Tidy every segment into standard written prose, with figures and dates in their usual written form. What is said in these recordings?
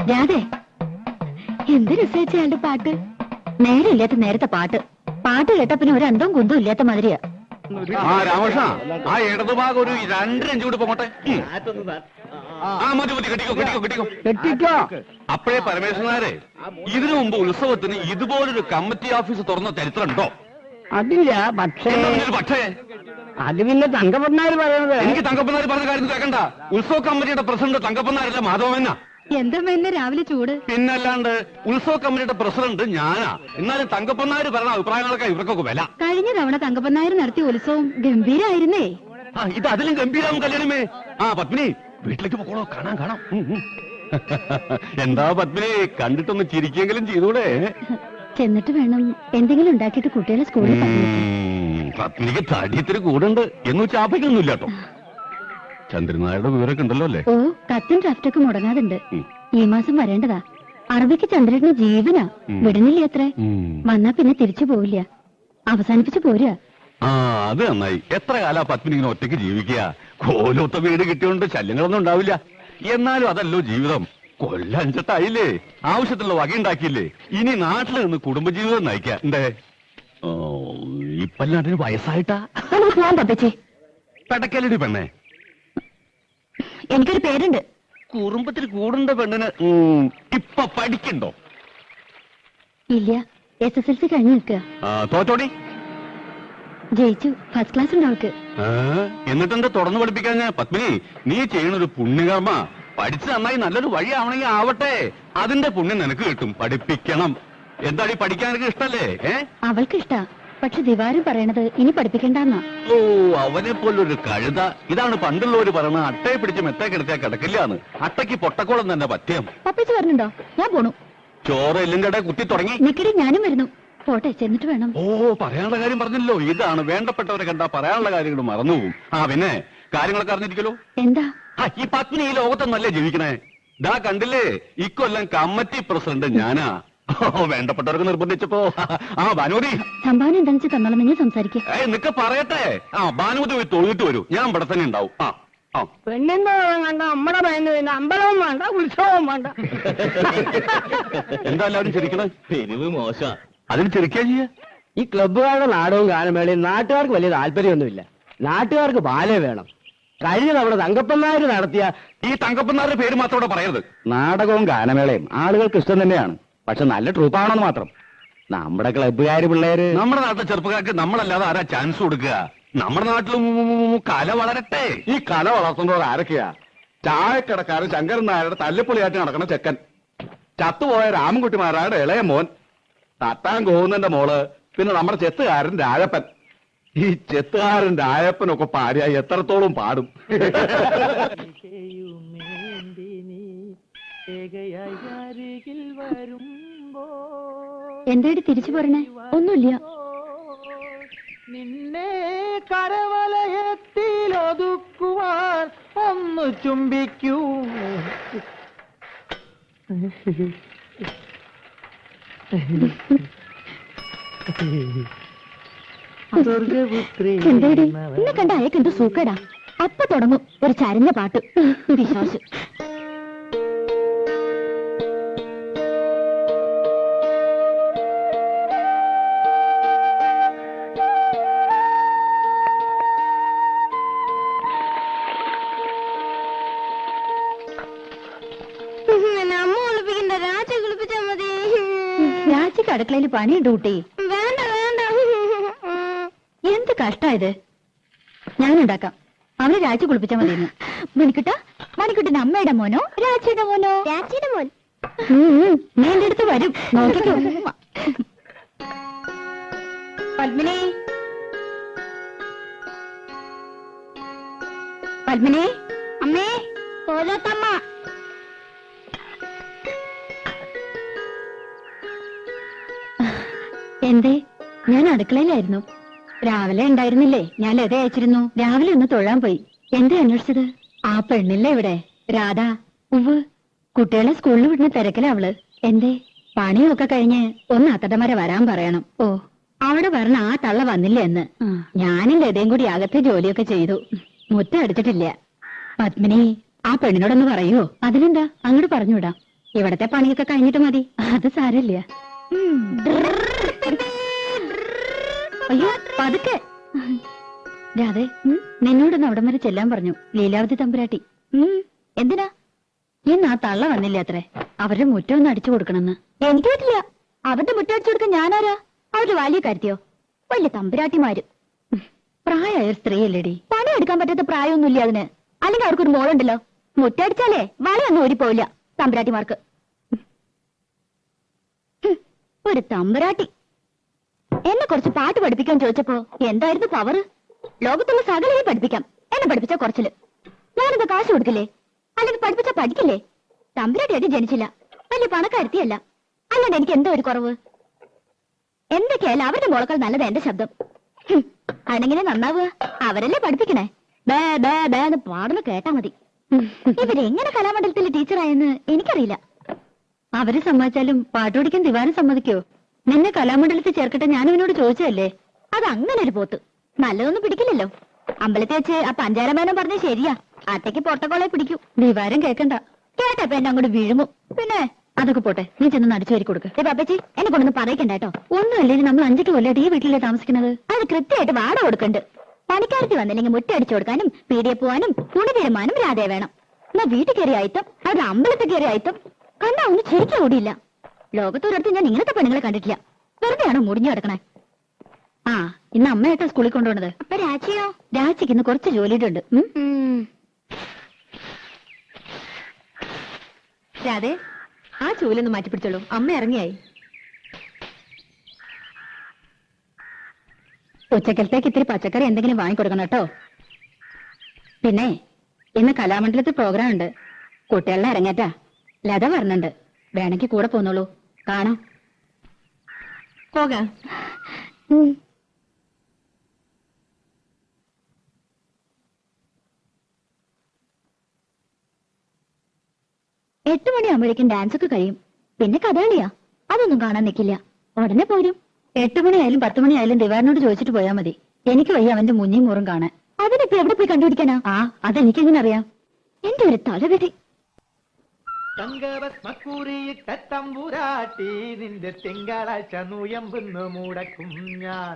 രാധേ, എന്ത് രസിച്ചയാളുടെ പാട്ട്. നേരമില്ലാത്ത നേരത്തെ പാട്ട്. പാട്ട് കേട്ട പിന്നെ ഒരു അന്തവും കുന്തവും ഇല്ലാത്ത മാതിരിയാ. രാമകൃഷ്ണ, ആ ഇടതുഭാഗം ഒരു 2 ഇഞ്ച് കൂടി പോകട്ടെ. കെട്ടിക്കോ. അപ്പോഴേ പരമേശ്വരനാരെ, ഇതിനു മുമ്പ് ഉത്സവത്തിന് ഇതുപോലൊരു കമ്മിറ്റി ഓഫീസ് തുറന്ന ചരിത്രമുണ്ടോ? അതില്ല. പക്ഷേ അത് പിന്നെ തങ്കപ്പന്നാര് പറയണത്. എനിക്ക് തങ്കപ്പന്നാര് പറഞ്ഞ കാര്യം കേൾക്കണ്ട. ഉത്സവ കമ്മിറ്റിയുടെ പ്രസിഡന്റ് തങ്കപ്പന്നാരല്ല, മാധവമെന്ന. എന്താ എന്നെ രാവിലെ ചൂട്? പിന്നല്ലാണ്ട് ഉത്സവ കമ്മിറ്റിയുടെ പ്രസിഡന്റ് ഞാനാ. എന്നാലും തങ്കപ്പന്നാര് പറഞ്ഞ അഭിപ്രായങ്ങളൊക്കെ ഇവർക്കൊക്കെ വില. കഴിഞ്ഞ തവണ തങ്കപ്പന്നാര് നടത്തിയ ഉത്സവം ഗംഭീരായിരുന്നേ. ഇത് അതിലും ഗംഭീരാവും കല്യാണമേ. പത്മിനി, വീട്ടിലേക്ക് പോകണോ? കാണാം. എന്താ പത്മിനി, കണ്ടിട്ടൊന്ന് ചിരിക്കെങ്കിലും ചെയ്തൂടെ? ചെന്നിട്ട് വേണം എന്തെങ്കിലും ഉണ്ടാക്കിയിട്ട് കുട്ടികളെ സ്കൂളിൽ പറഞ്ഞു. പത്മിനിക്ക് തടിയത്തിന് കൂടുണ്ട് എന്ന് ചാപ്പയ്ക്കൊന്നുമില്ല കേട്ടോ. ചന്ദ്രനായുടെ വിവരമൊക്കെ ഉണ്ടല്ലോ അല്ലേ? ഓ, കത്തും ഡ്രാഫ്റ്റൊക്കെ മുടങ്ങാതുണ്ട്. ഈ മാസം വരേണ്ടതാ. അറബിക്ക് ചന്ദ്രന് ജീവനാ. വിടുന്നില്ല അത്ര. വന്നാ പിന്നെ തിരിച്ചു പോവില്ല. അവസാനിപ്പിച്ചു പോരാ. അത് നന്നായി. എത്ര കാലാ പത്മിനി ഇങ്ങനെ ഒറ്റയ്ക്ക് ജീവിക്കുക? കോലൊത്ത വീട് കിട്ടിയോണ്ട് ശല്യങ്ങളൊന്നും ഉണ്ടാവില്ല. എന്നാലും അതല്ലോ ജീവിതം. കൊല്ലഞ്ചട്ടായില്ലേ, ആവശ്യത്തിലുള്ള വകയുണ്ടാക്കിയില്ലേ. ഇനി നാട്ടിൽ നിന്ന് കുടുംബജീവിതം നയിക്കാം. എന്തേ ഇപ്പല്ലാണ്ടിന് വയസ്സായിട്ടാ? പെടക്കലടി പെണ്ണേ, എനിക്കൊരു പേരുണ്ട്. കുറുമ്പത്തിൽ കൂടുണ്ട പെണ്ണിന് ഇപ്പൊ പഠിക്കണ്ടോ? ഇല്ല, SSLC കഴിഞ്ഞു നിൽക്കുക. തോറ്റോടി? ജയിച്ചു. ഫസ്റ്റ് ക്ലാസ് ഉണ്ട് അവൾക്ക്. എന്നിട്ടെന്താ തുറന്നു പഠിപ്പിക്കാൻ? പത്മിനി, നീ ചെയ്യണൊരു പുണ്യകർമ്മ. പഠിച്ച് നന്നായി നല്ലൊരു വഴിയാവണമെങ്കിൽ ആവട്ടെ. അതിന്റെ പുണ്യം നിനക്ക് കിട്ടും. പഠിപ്പിക്കണം. എന്താടി, പഠിക്കാൻ എനിക്ക് ഇഷ്ടല്ലേ? അവൾക്ക് ഇഷ്ടാ. പക്ഷെ ദിവാരം പറയണത് ഇനി പഠിപ്പിക്കണ്ടെന്നാ. ഓ, അവനെ പോലൊരു കഴുത. ഇതാണ് പണ്ടുള്ളവര് പറയണ, അട്ടയെ പിടിച്ച് മെത്തേ കിടത്തിയാ കിടക്കില്ലാന്ന്. അട്ടയ്ക്ക് പൊട്ടക്കോളം തന്നെ പത്യം. പപ്പേച്ച് പറഞ്ഞുണ്ടോ? ഞാൻ പോണു. ചോറ് എല്ലിന്റെ ഇടയിൽ കുത്തി തുടങ്ങി. നിക്കടി, ഞാനും വരുന്നു. പോട്ടെ, ചെന്നിട്ട് വേണം. ഓ, പറയാനുള്ള കാര്യം പറഞ്ഞല്ലോ. ഇതാണ് വേണ്ടപ്പെട്ടവരെ കണ്ടാ പറയാനുള്ള കാര്യങ്ങൾ മറന്നുപോകും. പിന്നെ കാര്യങ്ങളൊക്കെ അറിഞ്ഞിരിക്കലോ. എന്താ? ഈ പത്നി ഈ ലോകത്തൊന്നല്ലേ ജീവിക്കണേ? ദാ കണ്ടില്ലേ, ഇക്കൊല്ലം കമ്മിറ്റി പ്രസിഡന്റ് ഞാനാ. വേണ്ടപ്പെട്ടവർക്ക് നിർബന്ധിച്ചപ്പോ ഭാനുമതി സംഭാവന എന്താണെന്ന് വെച്ചാൽ തന്നോളാം. നിങ്ങൾ സംസാരിക്കേ. നിനക്ക് പറയട്ടെ. ഭാനുമതി പോയി തൊഴുതിട്ട് വരൂ. ഞാൻ ഇവിടെ തന്നെ ഉണ്ടാവും. പെണ്ണിന്റെ കണ്ട നമ്മുടെ മൈൻഡ് പിന്നെ അമ്പലവും വേണ്ട, ഉത്സവവും വേണ്ട. എന്താ എല്ലാവരും ചിരിക്കണേ? പെരുവ് മോശ. അതിന് ചിരിക്കാ ചെയ്യ. ഈ ക്ലബ്ബുകാരുടെ നാടകവും ഗാനമേളയും നാട്ടുകാർക്ക് വലിയ താല്പര്യമൊന്നുമില്ല. നാട്ടുകാർക്ക് ബാലേ വേണം. കഴിഞ്ഞ തവണ തങ്കപ്പന്നാര് നടത്തിയ ഈ തങ്കപ്പന്നാരുടെ പേര് മാത്രം ഇവിടെ പറയരുത്. നാടകവും ഗാനമേളയും ആളുകൾക്ക് ഇഷ്ടം തന്നെയാണ്. പക്ഷെ നല്ല ട്രൂപ്പാണെന്ന് മാത്രം. നമ്മുടെ ക്ലബ്ബുകാര് പിള്ളേര്, നമ്മുടെ നാട്ടിലെ ചെറുപ്പക്കാർക്ക് നമ്മളല്ലാതെ ആരാ ചാൻസ് കൊടുക്കുക? നമ്മുടെ നാട്ടിലും കല വളരട്ടെ. ഈ കല വളർത്തുന്നവർ ആരൊക്കെയാ? ചായക്കടക്കാരൻ ശങ്കരൻ നായരുടെ തല്ലിപ്പൊളിയായിട്ട് നടക്കണ ചെക്കൻ, ചത്തുപോയ രാമൻകുട്ടിമാരായുടെ ഇളയ മോൻ, തട്ടാൻ കോവുന്നന്റെ മോള്, പിന്നെ നമ്മുടെ ചെത്തുകാരൻ രാജപ്പൻ. ഈ ചെത്തുകാരൻ രാജപ്പനൊക്കെ പാടിയ എത്രത്തോളം പാടും. എന്തായിട്ട് തിരിച്ചു പറഞ്ഞേ? ഒന്നുമില്ല. നിന്നെ കരവലയത്തിലൊതുക്കുവാൻ ഒന്ന് ചുംബിക്കൂ. എന്താടി എന്നെ കണ്ട അയക്ക് എന്തോ സൂക്കേടാ. അപ്പൊ തുടങ്ങും ഒരു ചരഞ്ഞ പാട്ട്. വിശ്വാസം. രാജിക്ക് അടുക്കളയിൽ പണിയുണ്ട് കുട്ടി. വേണ്ട വേണ്ട. എന്ത് കഷ്ടായത്. ഞാനുണ്ടാക്കാം. അവനെ രാജി കുളിപ്പിച്ചാൽ മതിയെന്ന്. മണിക്കുട്ടന്റെ അമ്മയുടെ മോനോ രാജിയുടെ മോനോ? രാജിയുടെ മോൻ. നീ എന്റെ അടുത്ത് വരും, നോക്കിക്കോ. പത്മിനി, പത്മിനി. അമ്മേ, കോലത്തമ്മ. എന്തേ? ഞാൻ അടുക്കളയിലായിരുന്നു. രാവിലെ ഉണ്ടായിരുന്നില്ലേ? ഞാൻ ലത അയച്ചിരുന്നു. രാവിലെ ഒന്ന് തൊഴാൻ പോയി. എന്താ അന്വേഷിച്ചത്? ആ പെണ്ണില്ലേ ഇവിടെ, രാധ. ഉവ്, കുട്ടികളെ സ്കൂളിൽ വിടുന്ന തിരക്കിലാ അവള്. എന്തേ? പണിയൊക്കെ കഴിഞ്ഞ് ഒന്ന് അത്തടമര വരാൻ പറയണം. ഓ, അവിടെ പറഞ്ഞ ആ തള്ള വന്നില്ല എന്ന്. ഞാനും ലതയും കൂടി അകത്തെ ജോലിയൊക്കെ ചെയ്തു. മുറ്റം അടിച്ചിട്ടില്ല. പത്മിനി, ആ പെണ്ണിനോടൊന്ന് പറയോ? അതിനെന്താ, അങ്ങോട്ട് പറഞ്ഞുവിടാം. ഇവിടത്തെ പണിയൊക്കെ കഴിഞ്ഞിട്ട് മതി. അത് സാരമില്ല. അയ്യോ പതുക്കെ. രാധേ, നിന്നോടൊന്ന് അവിടം വരെ ചെല്ലാൻ പറഞ്ഞു ലീലാവതി തമ്പുരാട്ടി. എന്തിനാ? ഇന്ന് ആ തള്ള വന്നില്ല അത്രേ. അവരുടെ മുറ്റം ഒന്ന് അടിച്ചു കൊടുക്കണമെന്ന്. എനിക്ക് പറ്റില്ല. അവരുടെ മുറ്റം അടിച്ചു കൊടുക്കാൻ ഞാനാരാ? അവരുടെ വലിയ കാര്യത്തിയോ? വലിയ തമ്പുരാട്ടിമാര്. പ്രായമായ സ്ത്രീയല്ലേടി. പണിയെടുക്കാൻ പറ്റാത്ത പ്രായമൊന്നുമില്ല അതിന്. അല്ലെങ്കിൽ അവർക്കൊരു മോളുണ്ടല്ലോ. മുറ്റടിച്ചാലേ വളയൊന്നും ഓടിപ്പോവില്ല തമ്പുരാട്ടിമാർക്ക്. ഒരു തമ്പുരാട്ടി എന്നെ കുറച്ച് പാട്ട് പഠിപ്പിക്കാൻ ചോദിച്ചപ്പോ എന്തായിരുന്നു പവറ്? ലോകത്തുള്ള സകലയെ പഠിപ്പിക്കാം. എന്നെ പഠിപ്പിച്ച കുറച്ചില്. ഞാനെന്താ കാശ് കൊടുക്കില്ലേ? അല്ലെങ്കിൽ പഠിപ്പിച്ചാ പഠിക്കില്ലേ? തമ്പുരാട്ടിയായിട്ട് ജനിച്ചില്ല. വലിയ പണക്കാരുത്തിയല്ല. അല്ലാണ്ട് എനിക്ക് എന്തോ ഒരു കുറവ്. എന്തൊക്കെയായാലും അവരുടെ മോളക്കാൾ നല്ലത് എന്റെ ശബ്ദം. അതെങ്ങനെ നന്നാവുക? അവരല്ലേ പഠിപ്പിക്കണേ. ബേ ബേ ബേ എന്ന് പാടുന്ന കേട്ടാ മതി. ഇവരെങ്ങനെ കലാമണ്ഡലത്തിലെ ടീച്ചറായെന്ന് എനിക്കറിയില്ല. അവര് സമ്മതിച്ചാലും പാട്ട് പഠിക്കാൻ ദിവാരം സമ്മതിക്കോ? നിന്നെ കലാമണ്ഡലത്തിൽ ചേർക്കട്ടെ ഞാൻ ഇവനോട് ചോദിച്ചതല്ലേ. അത് അങ്ങനെ ഒരു പോത്ത് നല്ലതൊന്നും പിടിക്കില്ലല്ലോ. അമ്പലത്തിൽ വെച്ച് ആ പഞ്ചാരമേനം പറഞ്ഞ ശരിയാ. അത്തേക്ക് പൊട്ടക്കോളെ പിടിക്കൂ. ദിവാരം കേക്കണ്ട. കേട്ടപ്പോ എന്നെ അങ്ങോട്ട് വീഴുമോ. പിന്നെ അതൊക്കെ പോട്ടെ, നീ ചെന്ന് അടിച്ചു വരി കൊടുക്ക്. പാപ്പച്ചി എന്നെ കൊണ്ടൊന്ന് പറയിക്കണ്ട കേട്ടോ. ഒന്നുമല്ലേ, നമ്മൾ 5 കൊല്ലമായിട്ട് ഈ വീട്ടിലേ താമസിക്കുന്നത്. അത് കൃത്യമായിട്ട് വാടക കൊടുക്കണ്ട്. പണിക്കാരത്തി വന്നില്ലെങ്കിൽ മുറ്റടിച്ചു കൊടുക്കാനും പീടിയെ പോവാനും തുണി തീരുമാനം രാധേ വേണം. എന്നാ വീട്ടിൽ കയറി ആയിത്തം, അവിടെ അമ്പലത്തിൽ കയറി ആയിത്തം കണ്ടാ ഒന്നും ശരിക്കും ഓടിയില്ല. ലോകത്തൊരിടത്ത് ഞാൻ ഇങ്ങനത്തെ പെണ്ണുങ്ങളെ കണ്ടിട്ടില്ല. വെറുതെയാണോ മുടിഞ്ഞു കിടക്കണേ? ആ ഇന്ന് അമ്മയായിട്ടാ സ്കൂളിൽ കൊണ്ടുപോണത്. അപ്പൊ രാജിയോ? രാജിക്ക് ഇന്ന് കുറച്ച് ജോലിയുണ്ട്. രാധേ, ആ ചൂലൊന്ന് മാറ്റിപ്പിടിച്ചോളൂ. അമ്മ ഇറങ്ങിയായി. ഉച്ചക്കലത്തേക്ക് ഇത്തിരി പച്ചക്കറി എന്തെങ്കിലും വാങ്ങിക്കൊടുക്കണം കേട്ടോ. പിന്നെ ഇന്ന് കലാമണ്ഡലത്തിൽ പ്രോഗ്രാം ഉണ്ട്. കുട്ടികളുടെ ഇറങ്ങേറ്റാ. ലത പറഞ്ഞിട്ടുണ്ട്. വേണമെങ്കിൽ കൂടെ പോന്നോളൂ. കാണാം. പോകാം. 8 മണിയാകുമ്പോഴേക്കും ഡാൻസ് ഒക്കെ കഴിയും. പിന്നെ കഥകളിയാ. അതൊന്നും കാണാൻ നിൽക്കില്ല. ഉടനെ പോരും. 8 മണിയായാലും 10 മണിയായാലും ദിവാരനോട് ചോദിച്ചിട്ട് പോയാൽ മതി. എനിക്ക് വയ്യ അവന്റെ മുഞ്ഞിയും മൂറും കാണാൻ. അതിനിപ്പോ എവിടെ പോയി കണ്ടുപിടിക്കാനാ? ആ അതെനിക്കെങ്ങനെ അറിയാം. എന്റെ ഒരു തലവിധി. തങ്കഭസ്മക്കുറിയിട്ട തമ്പുരാട്ടി നിന്റെ തിങ്കളാഴ്ച നുയമ്പെന്ന് മുടക്കും ഞാൻ.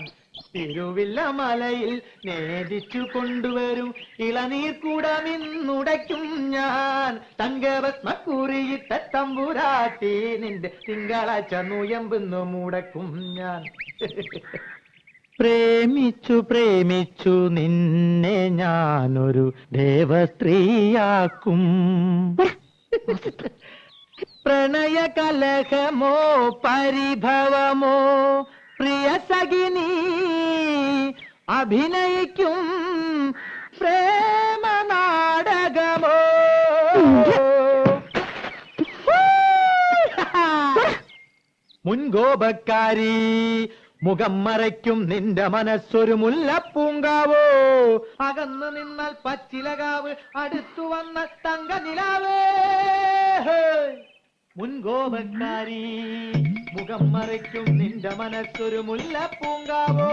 തിരുവില്ല മലയിൽ നേദിച്ചു കൊണ്ടുവരും ഇളനീർ കൂടമിന്നുടയ്ക്കും ഞാൻ. തങ്കഭസ്മക്കുറിയിട്ട തമ്പുരാട്ടി നിന്റെ തിങ്കളാഴ്ച നുയമ്പെന്ന് മുടക്കും ഞാൻ. പ്രേമിച്ചു പ്രേമിച്ചു നിന്നെ ഞാനൊരു ദേവസ്ത്രീയാക്കും. പ്രണയ കലഹമോ പരിഭവമോ പ്രിയ സഖിനി അഭിനയിക്കും പ്രേമ നാടകമോ. മുൻകോപക്കാരി മുഖം മറയ്ക്കും നിന്റെ മനസ്സൊരു മുല്ലപ്പൂങ്കാവോ. അകന്നു നിന്നാൽ പച്ചിലകാവ് അടുത്തു വന്ന തങ്ക നിലാവേ. മുൻകോപക്കാരി മുഖം മറയ്ക്കും നിന്റെ മനസ്സൊരു മുല്ലപ്പൂങ്കാവോ.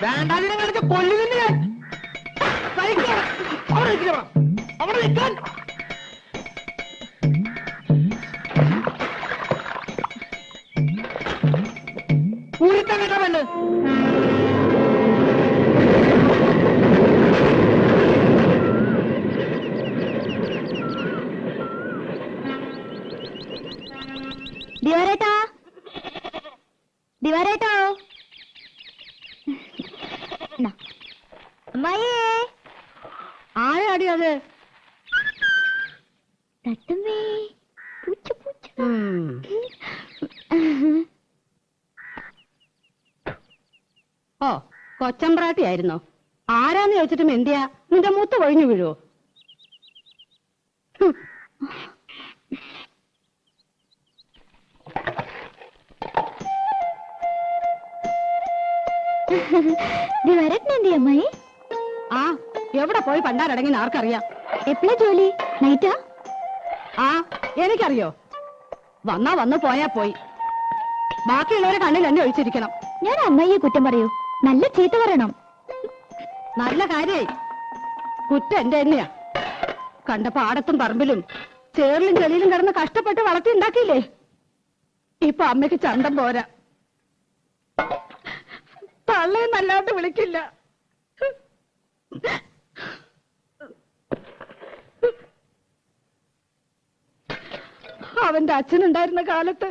വേണ്ടാതിനെ കളിച്ച് കൊല്ലുന്നില്ല ഞാൻ. അവിടെ നിൽക്കാൻ ൂരിക്കാൻ കേട്ടാ വേണ്ട. ദിവാരേട്ടാ, ദിവാരേട്ടോ. അമ്മായേ, ആരാടി അത്? തട്ടുമ്മേ. പൂച്ച പൂച്ച. ഓ കൊച്ചമ്പ്രാട്ടിയായിരുന്നോ? ആരാന്ന് ചോദിച്ചിട്ടും എന്തിയാ? നിന്റെ മൂത്ത് കൊഴിഞ്ഞു വീഴുവോ? ദിവാരേട്ടനെന്തിയാ അമ്മായി? ആ എവിടെ പോയി പണ്ടാരടങ്ങി ആർക്കറിയാം. എപ്പോഴാ ജോലി? നൈറ്റാ? ആ എനിക്കറിയോ. വന്നാ വന്നു പോയാ പോയി. ബാക്കിയുള്ളവരെ കണ്ണിൽ എന്നെ ഒഴിച്ചിരിക്കണം. ഞാൻ അമ്മായിയെ കുറ്റം പറയൂ? നല്ല ചീത്ത പറയണം. നല്ല കാര്യായി. കുറ്റം എന്റെ തന്നെയാ. കണ്ട പാടത്തും പറമ്പിലും ചേറിലും ചെളിയിലും കിടന്ന് കഷ്ടപ്പെട്ട് വളർത്തി ഉണ്ടാക്കിയില്ലേ. ഇപ്പൊ അമ്മയ്ക്ക് ചന്തം പോരാ. തള്ളയെന്നല്ലാണ്ട് വിളിക്കില്ല. അവന്റെ അച്ഛനുണ്ടായിരുന്ന കാലത്ത്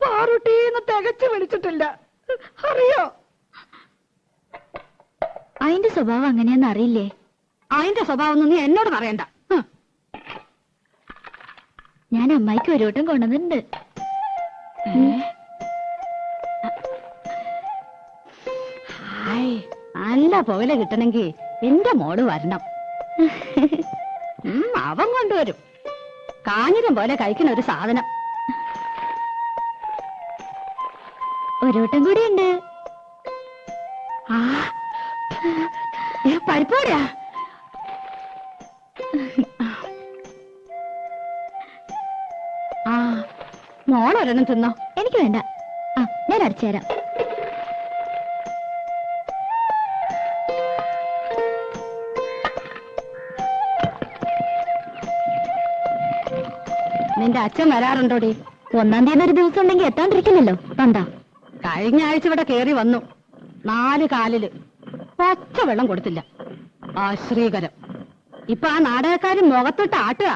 പാറുട്ടീന്ന് തികച്ചു വിളിച്ചിട്ടില്ല. അറിയോ? അതിന്റെ സ്വഭാവം അങ്ങനെയാന്ന് അറിയില്ലേ? അതിന്റെ സ്വഭാവം ഒന്നും നീ എന്നോട് പറയണ്ട. ഞാൻ അമ്മായിക്ക് ഒരു വട്ടം കൊണ്ടുവന്നിട്ടുണ്ട്. നല്ല പുകല കിട്ടണമെങ്കിൽ എന്റെ മോള് വരണം. അവൻ കൊണ്ടുവരും. കാഞ്ഞിരം പോലെ കഴിക്കണ ഒരു സാധനം. ഒരു വട്ടം കൂടി ഉണ്ട്. പരിപ്പോടാ. മോളൊരെണ്ണം തിന്നോ. എനിക്ക് വേണ്ട. ഞാൻ അടിച്ചു തരാം. നിന്റെ അച്ഛൻ വരാറുണ്ടോടി? 1-ാം തീയതി ഒരു ദിവസം ഉണ്ടെങ്കിൽ എത്താണ്ടിരിക്കില്ലല്ലോ. കണ്ടാ കഴിഞ്ഞ ആഴ്ച ഇവിടെ കേറി വന്നു. 4 കാലില് പച്ച വെള്ളം കൊടുത്തില്ല. ആശ്രീകരം. ഇപ്പൊ ആ നാടകക്കാരൻ മുഖത്തിട്ട് ആട്ടുക.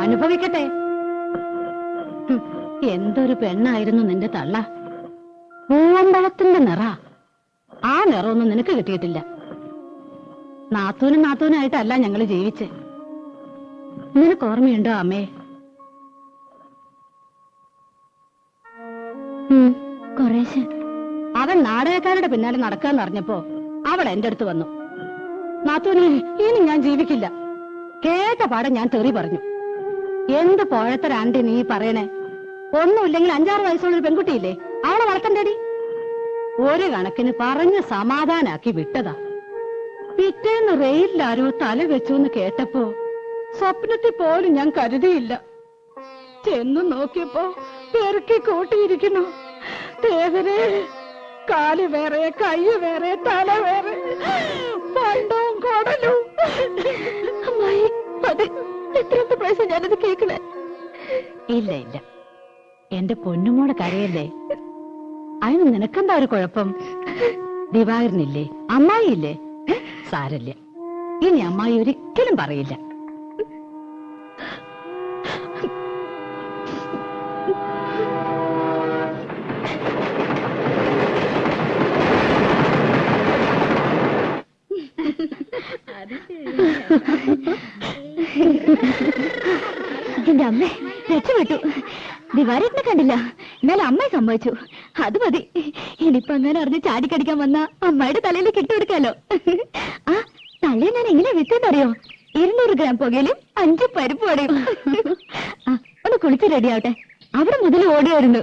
അനുഭവിക്കട്ടെ. എന്തൊരു പെണ്ണായിരുന്നു നിന്റെ തള്ള. പൂവമ്പഴത്തിന്റെ നിറ. ആ നിറമൊന്നും നിനക്ക് കിട്ടിയിട്ടില്ല. നാത്തൂനായിട്ടല്ല ഞങ്ങള് ജീവിച്ചേ. നിനക്ക് ഓർമ്മയുണ്ടോ അമ്മേ? കുറേശ്ശെ. അവൻ നാടകക്കാരുടെ പിന്നാലെ നടക്കാന്ന് അറിഞ്ഞപ്പോ അവൾ എന്റെ അടുത്ത് വന്നു. നാത്തൂനെ, ഇനി ഞാൻ ജീവിക്കില്ല. കേട്ട പാടെ ഞാൻ തെറി പറഞ്ഞു. എന്ത് പോഴത്തരാണ്ടി നീ പറയണേ? ഒന്നുമില്ലെങ്കിൽ 5-6 വയസ്സുള്ള ഒരു പെൺകുട്ടിയില്ലേ, അവളെ വളർത്തണ്ടേടി. ഒരു കണക്കിന് പറഞ്ഞ് സമാധാനാക്കി വിട്ടതാ. പിറ്റേന്ന് റെയിലിലാരോ തല വെച്ചു എന്ന് കേട്ടപ്പോ സ്വപ്നത്തിൽ പോലും ഞാൻ കരുതിയില്ല. ചെന്നു നോക്കിയപ്പോ പെറുക്കി കൂട്ടിയിരിക്കുന്നു. തേവരെ, കാല് വേറെ, കൈ വേറെ, തല വേറെ, പണ്ടവും കൊടലും. അമ്മായി, അത് എത്രത്തെ പ്രാവശ്യം ഞാനത് കേൾക്കണേ? ഇല്ല ഇല്ല, എന്റെ പൊന്നുമോടെ കരയല്ലേ. അതിന് നിനക്കെന്താ ഒരു കുഴപ്പം? ദിവാകരനില്ലേ, അമ്മായി ഇല്ലേ? സാരല്ല, ഇനി അമ്മായി ഒരിക്കലും പറയില്ല. എന്റെ അമ്മേ, രക്ഷപ്പെട്ടു. ദിവാരേട്ടനെ കണ്ടില്ല, എന്നാലും അമ്മയെ സമ്മതിച്ചു. അത് മതി. ഇനിയിപ്പൊ അങ്ങനെ അറിഞ്ഞ് ചാടിക്കടിക്കാൻ വന്ന അമ്മയുടെ തലയിലേക്ക് ഇട്ടുകൊടുക്കാലോ. ആ തലയെ ഞാൻ എങ്ങനെ വിത്തെന്നറിയോ? 200 ഗ്രാം പുകയിലും 5 പരിപ്പ് വടയും. ഒന്ന് കുളിച്ച് റെഡിയാവട്ടെ. അവിടെ മുതൽ ഓടിയായിരുന്നു.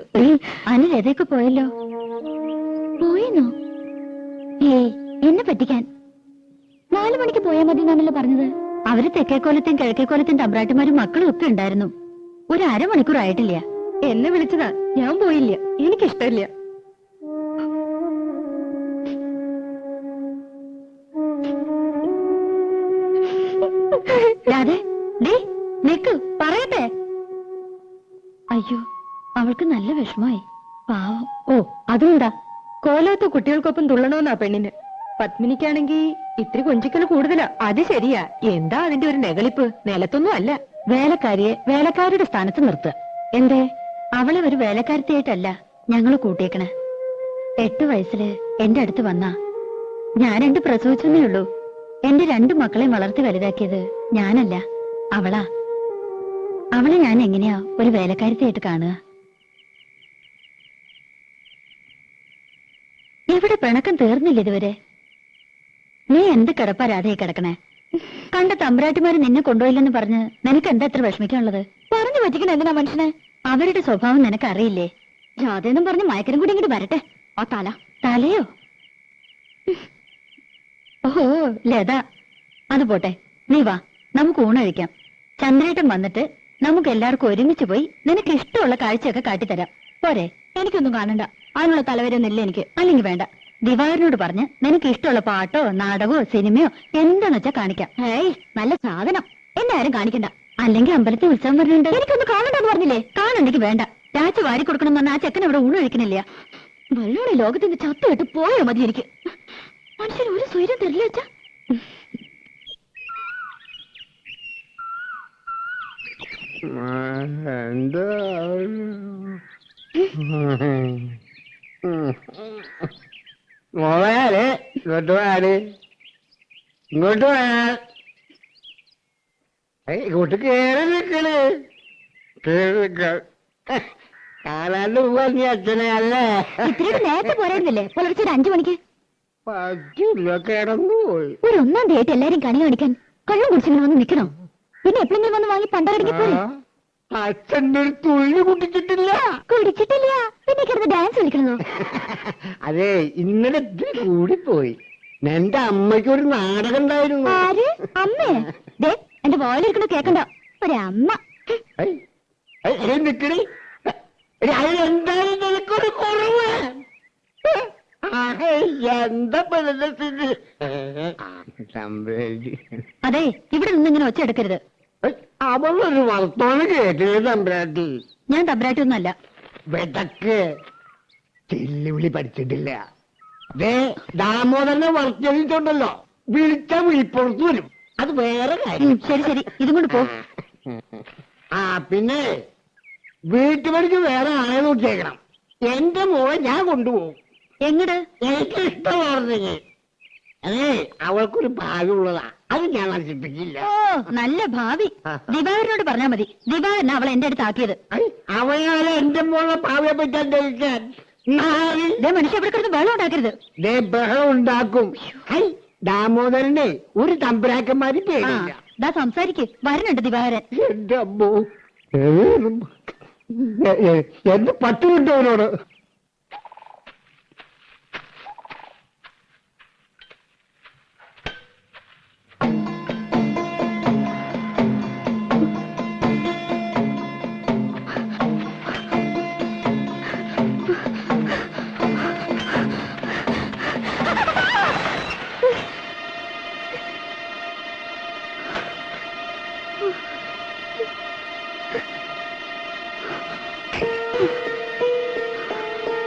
അന്ന് രഥയൊക്കെ പോയല്ലോ. പോയെന്നോ? ഏയ്, എന്നെ പറ്റിക്കാൻ. 4 മണിക്ക് പോയാൽ മതി എന്നാണല്ലോ പറഞ്ഞത്. അവര് തെക്കേക്കോലത്തും കിഴക്കേക്കോലത്തും തമ്പ്രാട്ടിമാരും മക്കളും ഒക്കെ ഉണ്ടായിരുന്നു. ഒരു 1/2 മണിക്കൂർ ആയിട്ടില്ല. എന്നെ വിളിച്ചതാ, ഞാൻ പോയില്ല. എനിക്കിഷ്ടമില്ല. നിക്ക്, പറയട്ടെ. അയ്യോ, അവൾക്ക് നല്ല വിഷമായി. പാവം. ഓ, അതുകൊണ്ടാ കോലത്ത് കുട്ടികൾക്കൊപ്പം തുള്ളണമെന്നാ പെണ്ണിന്. പത്മിനിക്കാണെങ്കി ഇത്തിരി കൊഞ്ചിക്കൽ കൂടുതലാ. അത് ശരിയാ. എന്താ അതിന്റെ ഒരു നെകളിപ്പ്? നിലത്തൊന്നും അല്ല. വേലക്കാരിയെ വേലക്കാരുടെ സ്ഥാനത്ത് നിർത്തുക. എന്തേ? അവളെ ഒരു വേലക്കാരത്തിയായിട്ടല്ല ഞങ്ങള് കൂട്ടിയേക്കണേ. 8 വയസ്സില് എന്റെ അടുത്ത് വന്നാ. ഞാൻ 2 പ്രസവിച്ചെന്നേ ഉള്ളൂ. എന്റെ 2 മക്കളെയും വളർത്തി വലുതാക്കിയത് ഞാനല്ല, അവളാ. അവളെ ഞാൻ എങ്ങനെയാ ഒരു വേലക്കാരത്തിയായിട്ട് കാണുക? എവിടെ പിണക്കം തീർന്നില്ല ഇതുവരെ? നീ എന്ത് കിടപ്പാ രാധയെ കിടക്കണേ? കണ്ട തമ്പുരാട്ടിമാര് നിന്നെ കൊണ്ടുപോയില്ലെന്ന് പറഞ്ഞ് നിനക്ക് എന്താ എത്ര വിഷമിക്കാനുള്ളത്? പറഞ്ഞു പറ്റിക്കണ എന്തിനാ മനുഷ്യനെ? അവരുടെ സ്വഭാവം നിനക്കറിയില്ലേ? രാധയെന്നും പറഞ്ഞ് മയക്കനും കൂടി ഇങ്ങോട്ട് വരട്ടെ. ആ തലയോ? ഓഹോ, ലത. അത് പോട്ടെ, നീ വാ, നമുക്ക് ഊണഴിക്കാം. ചന്ദ്രേട്ടൻ വന്നിട്ട് നമുക്ക് എല്ലാവർക്കും ഒരുമിച്ച് പോയി നിനക്ക് ഇഷ്ടമുള്ള കാഴ്ചയൊക്കെ കാട്ടിത്തരാം. പോരെ? എനിക്കൊന്നും കാണണ്ട. അതിനുള്ള തലവരൊന്നുമില്ല എനിക്ക്. അല്ലെങ്കിൽ വേണ്ട. ദിവാകരനോട് പറഞ്ഞ് നിനക്ക് ഇഷ്ടമുള്ള പാട്ടോ നാടകമോ സിനിമയോ എന്താന്ന് വെച്ചാ കാണിക്കാം. ഏയ് നല്ല സാധനം എന്നെ ആരും കാണിക്കണ്ട. അല്ലെങ്കിൽ അമ്പലത്തിൽ ഉത്സവം വരുന്നുണ്ട്. എനിക്കൊന്ന് കാണണ്ടെന്ന് പറഞ്ഞില്ലേ? കാണുണ്ടെങ്കിൽ വേണ്ട. രാജ വാരി കൊടുക്കണം പറഞ്ഞാൽ ആ ചെക്കൻ ഇവിടെ ഊണ് കഴിക്കണില്ല. വെള്ളോടെ ലോകത്തിന്റെ ചത്തു വിട്ട് പോയോ മതി എനിക്ക്. മനുഷ്യന് ഒരു സ്വൈര്യം തരില്ല വെച്ചാ. എന്താ മോളെ ഇങ്ങോട്ട് പോയാല് ഇങ്ങോട്ട് പോയാ ഇങ്ങോട്ട് കേറി നിക്കണ് കാണാണ്ട് പോവാ അച്ഛനെ അല്ലേ? ഇത്തിരി നേരത്തെ പോരായിരുന്നില്ലേ? പുലർച്ചെ 5 മണിക്ക്. പറ്റില്ല, കിടന്നു പോയി. ഒരു 1-ാം തീയതി ആയിട്ട് എല്ലാരും കണി കാണിക്കാൻ കള്ളം കുടിച്ചിങ്ങനെ വന്ന് നിക്കണോ? പിന്നെ എപ്പോഴെങ്കിലും വന്ന് വാങ്ങി പണ്ടരടിക്ക് പോലെ. അച്ഛൻ്റെ ഒരു തുള്ളി കുടിച്ചിട്ടില്ല. കുടിച്ചിട്ടില്ല പിന്നെ കിടന്ന് ഡാൻസ് കളിക്കണോ? അതെ, ഇന്നലെ ഇത്തിരി കൂടിപ്പോയി. എന്റെ അമ്മയ്ക്ക് ഒരു നാടകം ഉണ്ടായിരുന്നു. ആര്? അമ്മേ? ദേ എന്റെ വോയിലിരിക്കണ കേക്കണ്ട. ഒരമ്മ. നിക്കടി, എന്തായാലും നിനക്കൊരു കുറവ്. എന്താ സ്ഥിതി? അതെ, ഇവിടെ നിന്ന് ഇങ്ങനെ ഒച്ച എടുക്കരുത്. അവളൊരു വർത്തമാനം കേട്ടില്ലേ തമ്പ്രാട്ടി? ഞാൻ തബ്രാറ്റൊന്നുമല്ല. വെതക്ക് ചെല്ലുവിളി പഠിച്ചിട്ടില്ല. ദേ ദാമോദരനെ വർത്തിച്ചുണ്ടല്ലോ, വിളിച്ച വിളിപ്പുറത്ത് വരും. അത് വേറെ കാര്യം. ശരി ശരി, ഇതും കൊണ്ട് പോ. പിന്നെ വീട്ടുപടിക്ക് വേറെ ആളെ നോക്കിയേക്കണം. എന്റെ മോളെ ഞാൻ കൊണ്ടുപോകും. എങ്ങട്? എനിക്ക് ഇഷ്ടമാർന്നെങ്കിൽ. അതെ, അവൾക്കൊരു ഭാവിയുള്ളതാ, അത് ഞാൻ നശിപ്പിക്കില്ല. ഓ, നല്ല ഭാവി. ദിവാകരനോട് പറഞ്ഞാ മതി. ദിവാകരൻ അവളെ എന്റെ അടുത്ത് ആക്കിയത്. അവളെ എന്റെ മോളെ ഭാവിയെ പറ്റി അന്വേഷിക്കാൻ മനുഷ്യ ഇവിടെ കിടന്ന് ബഹളം ഉണ്ടാക്കരുത്. ബഹളം ഉണ്ടാക്കും. ദാമോദരനെ ഒരു തമ്പുരാക്കന്മാര് പേടില്ല. ദാ സംസാരിക്ക്, വരുന്നുണ്ട് ദിവാകരൻ. എന്റെ അമ്മോ, എന്റെ 10 മിനിറ്റ് അവനോട്.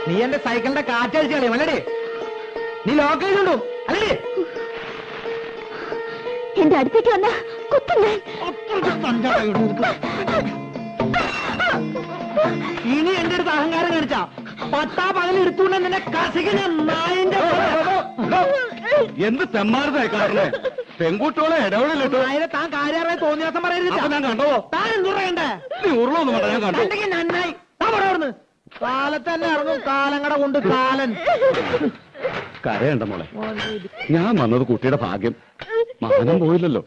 നീ എന്റെ സൈക്കിളിന്റെ കാറ്റടിച്ച് കളയും അല്ലേ? നീ ലോക്കലുണ്ടോ അല്ലേ? എന്റെ അടുത്തേക്ക് വന്ന കുത്തുന്നേ. ഇനി എന്റെ അടുത്ത് അഹങ്കാരം കാണിച്ചാ 10 എടുത്തുകൊണ്ട് നിന്നെ കസികന നായന്റെ എന്ത് തെമ്മാരതായി കാണുന്നേ? പെൺകുട്ടികളെ ഇടപെടലിട്ടു. നായനെ താൻ കാര്യമായി തോന്നിയ ദിവസം പറയരുത്. ഞാൻ കണ്ടോ? താൻ എന്തു പറയണ്ടേ? നീ ഉരുളൊന്നും വേണ്ട, ഞാൻ കണ്ടു. നന്നായി താൻ പറയവിടുന്ന്. കാലത്ത് തന്നെ ഇറങ്ങും കാലങ്ങട കൊണ്ട് കാലൻ. കരയണ്ട മോളെ, ഞാൻ വന്നത് കുട്ടിയുടെ ഭാഗ്യം. മാനം പോയില്ലല്ലോ.